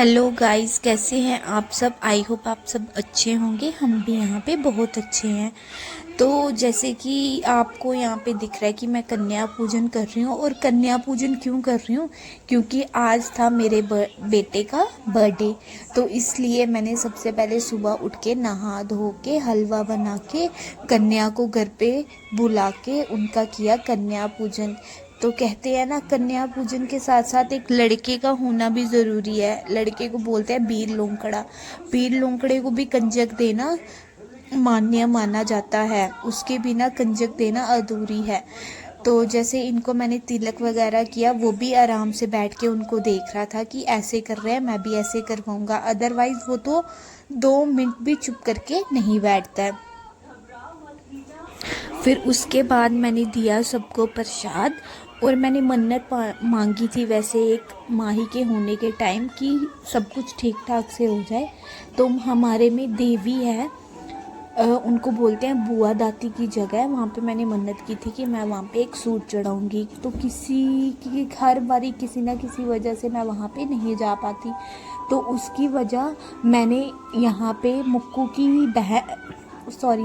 Hello guys, कैसे हैं आप सब। आई होप आप सब अच्छे होंगे। हम भी यहाँ पे बहुत अच्छे हैं। तो जैसे कि आपको यहाँ पे दिख रहा है कि मैं कन्या पूजन कर रही हूँ। और कन्या पूजन क्यों कर रही हूँ, क्योंकि आज था मेरे बेटे का बर्थडे। तो इसलिए मैंने सबसे पहले सुबह उठ के नहा धो के हलवा बना के कन्या को घर पे बुला के उनका किया कन्या पूजन। तो कहते हैं ना, कन्या पूजन के साथ साथ एक लड़के का होना भी ज़रूरी है। लड़के को बोलते हैं बीर लोंकड़ा। बीर लोंकड़े को भी कंजक देना मान्य माना जाता है, उसके बिना कंजक देना अधूरी है। तो जैसे इनको मैंने तिलक वगैरह किया, वो भी आराम से बैठ के उनको देख रहा था कि ऐसे कर रहे हैं, मैं भी ऐसे करवाऊंगा। अदरवाइज़ वो तो 2 मिनट भी चुप करके नहीं बैठता है। फिर उसके बाद मैंने दिया सबको प्रसाद। और मैंने मन्नत मांगी थी वैसे एक माही के होने के टाइम कि सब कुछ ठीक ठाक से हो जाए। तो हमारे में देवी है, उनको बोलते हैं बुआ दाती की जगह। वहाँ पे मैंने मन्नत की थी कि मैं वहाँ पे एक सूट चढ़ाऊँगी। तो किसी की हर बारी किसी ना किसी वजह से मैं वहाँ पे नहीं जा पाती। तो उसकी वजह मैंने यहाँ पे मुक्कू की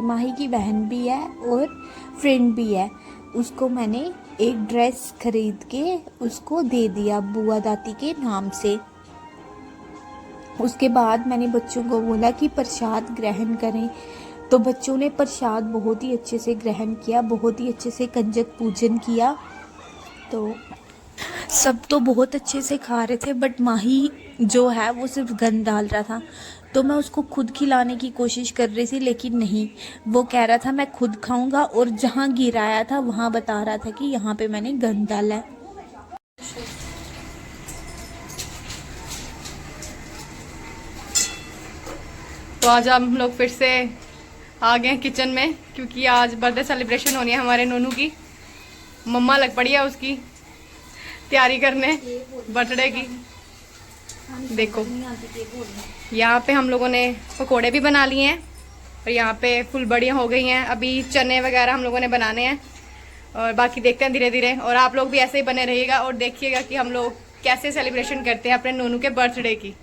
माही की बहन भी है और फ्रेंड भी है, उसको मैंने एक ड्रेस खरीद के उसको दे दिया बुआ दाती के नाम से। उसके बाद मैंने बच्चों को बोला कि प्रसाद ग्रहण करें। तो बच्चों ने प्रसाद बहुत ही अच्छे से ग्रहण किया, बहुत ही अच्छे से कंजक पूजन किया। तो सब तो बहुत अच्छे से खा रहे थे, बट माही जो है वो सिर्फ गंद डाल रहा था। तो मैं उसको खुद खिलाने की कोशिश कर रही थी, लेकिन नहीं, वो कह रहा था मैं खुद खाऊंगा। और जहाँ गिराया था वहाँ बता रहा था कि यहाँ पे मैंने गंद डाला है। तो आज हम लोग फिर से आ गए हैं किचन में, क्योंकि आज बर्थडे सेलिब्रेशन होनी है हमारे नोनू की। मम्मा लग पड़ी है उसकी तैयारी करने बर्थडे की। देखो यहाँ पे हम लोगों ने पकोड़े भी बना लिए हैं और यहाँ पे फुल बड़ियाँ हो गई हैं। अभी चने वगैरह हम लोगों ने बनाने हैं और बाकी देखते हैं धीरे धीरे। और आप लोग भी ऐसे ही बने रहिएगा और देखिएगा कि हम लोग कैसे सेलिब्रेशन करते हैं अपने नोनू के बर्थडे की।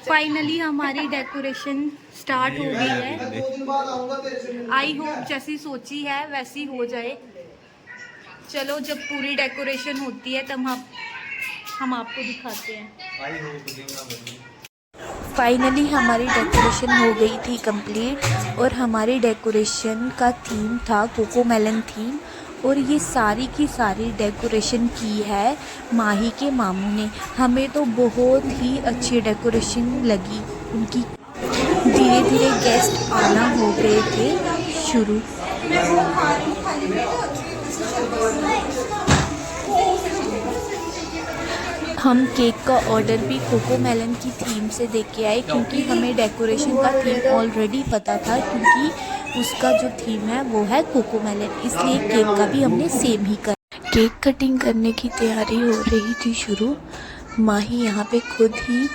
फाइनली हमारी डेकोरेशन स्टार्ट हो गई है। आई होप जैसी सोची है वैसी हो जाए। चलो जब पूरी डेकोरेशन होती है तब हम आपको दिखाते हैं। फाइनली हमारी डेकोरेशन हो गई थी कंप्लीट। और हमारी डेकोरेशन का थीम था कोकोमेलन थीम। और ये सारी की सारी डेकोरेशन की है माही के मामू ने। हमें तो बहुत ही अच्छी डेकोरेशन लगी उनकी। धीरे धीरे गेस्ट आना हो गए थे शुरू। हम केक का ऑर्डर भी कोकोमेलन की थीम से दे के आए, क्योंकि हमें डेकोरेशन का थीम ऑलरेडी पता था, क्योंकि उसका जो थीम है वो है कोकोमेलन, इसलिए केक का भी हमने सेम ही कर। केक कटिंग करने की तैयारी हो रही थी शुरू। माही यहाँ पे खुद ही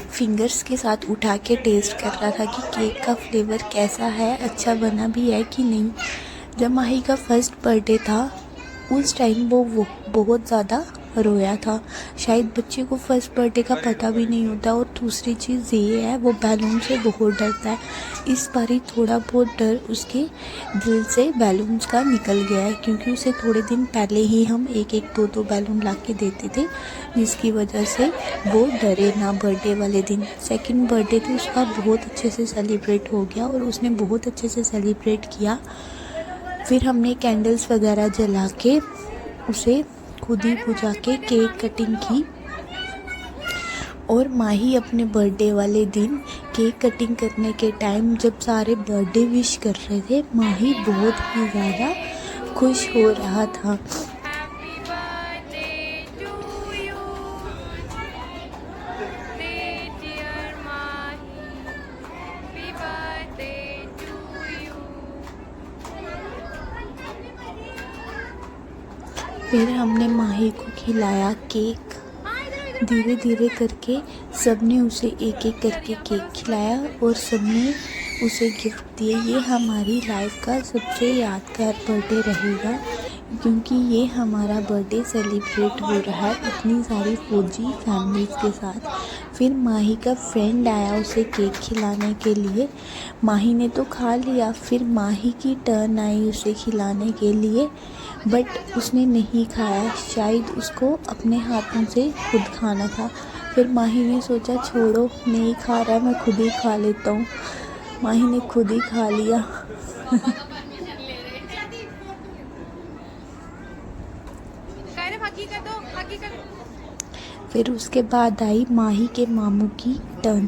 फिंगर्स के साथ उठा के टेस्ट कर रहा था कि केक का फ्लेवर कैसा है, अच्छा बना भी है कि नहीं। जब माही का फर्स्ट बर्थडे था उस टाइम वो बहुत ज़्यादा रोया था। शायद बच्चे को फर्स्ट बर्थडे का पता भी नहीं होता। और दूसरी चीज़ ये है, वो बैलून से बहुत डरता है। इस बार ही थोड़ा बहुत डर उसके दिल से बैलून्स का निकल गया है, क्योंकि उसे थोड़े दिन पहले ही हम एक एक दो बैलून ला के देते थे, जिसकी वजह से वो डरे ना बर्थडे वाले दिन। सेकंड बर्थडे तो उसका बहुत अच्छे से सेलिब्रेट हो गया और उसने बहुत अच्छे से सेलिब्रेट किया। फिर हमने कैंडल्स वगैरह जला के उसे खुद ही बुझा के केक कटिंग की। और माही अपने बर्थडे वाले दिन केक कटिंग करने के टाइम जब सारे बर्थडे विश कर रहे थे, माही बहुत ही ज़्यादा खुश हो रहा था। फिर हमने माही को खिलाया केक। धीरे धीरे करके सबने उसे एक एक करके केक खिलाया और सबने उसे गिफ्ट दिए। ये हमारी लाइफ का सबसे यादगार बर्थडे रहेगा, क्योंकि ये हमारा बर्थडे सेलिब्रेट हो रहा है इतनी सारी फौजी फैमिलीज़ के साथ। फिर माही का फ्रेंड आया उसे केक खिलाने के लिए। माही ने तो खा लिया, फिर माही की टर्न आई उसे खिलाने के लिए, बट उसने नहीं खाया, शायद उसको अपने हाथों से खुद खाना था। फिर माही ने सोचा छोड़ो, नहीं खा रहा, मैं खुद ही खा लेता हूँ। माही ने खुद ही खा लिया। फिर उसके बाद आई माही के मामू की टर्न।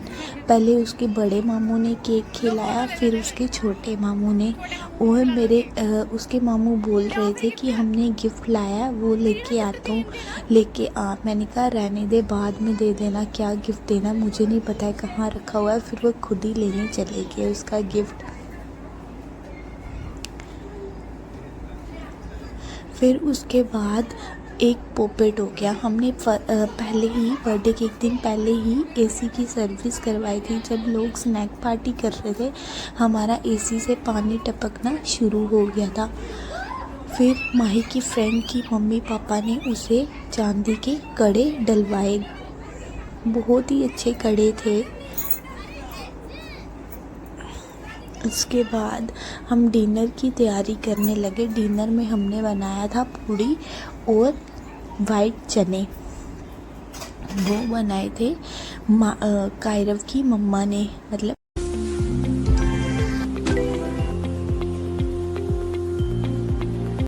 पहले उसके बड़े मामू ने केक खिलाया, फिर उसके छोटे मामू ने। और उसके मामू बोल रहे थे कि हमने गिफ्ट लाया, वो लेके आता हूँ, लेके आ। मैंने कहा रहने दे, बाद में दे देना, क्या गिफ्ट देना मुझे नहीं पता है कहाँ रखा हुआ है। फिर वो खुद ही लेने चले गए उसका गिफ्ट। फिर उसके बाद एक पोपेट हो गया। हमने पहले ही बर्थडे के एक दिन पहले ही एसी की सर्विस करवाई थी। जब लोग स्नैक पार्टी कर रहे थे, हमारा एसी से पानी टपकना शुरू हो गया था। फिर माही की फ्रेंड की मम्मी पापा ने उसे चांदी के कड़े डलवाए, बहुत ही अच्छे कड़े थे। उसके बाद हम डिनर की तैयारी करने लगे। डिनर में हमने बनाया था पूड़ी और वाइट चने, वो बनाए थे कायरव की मम्मा ने, मतलब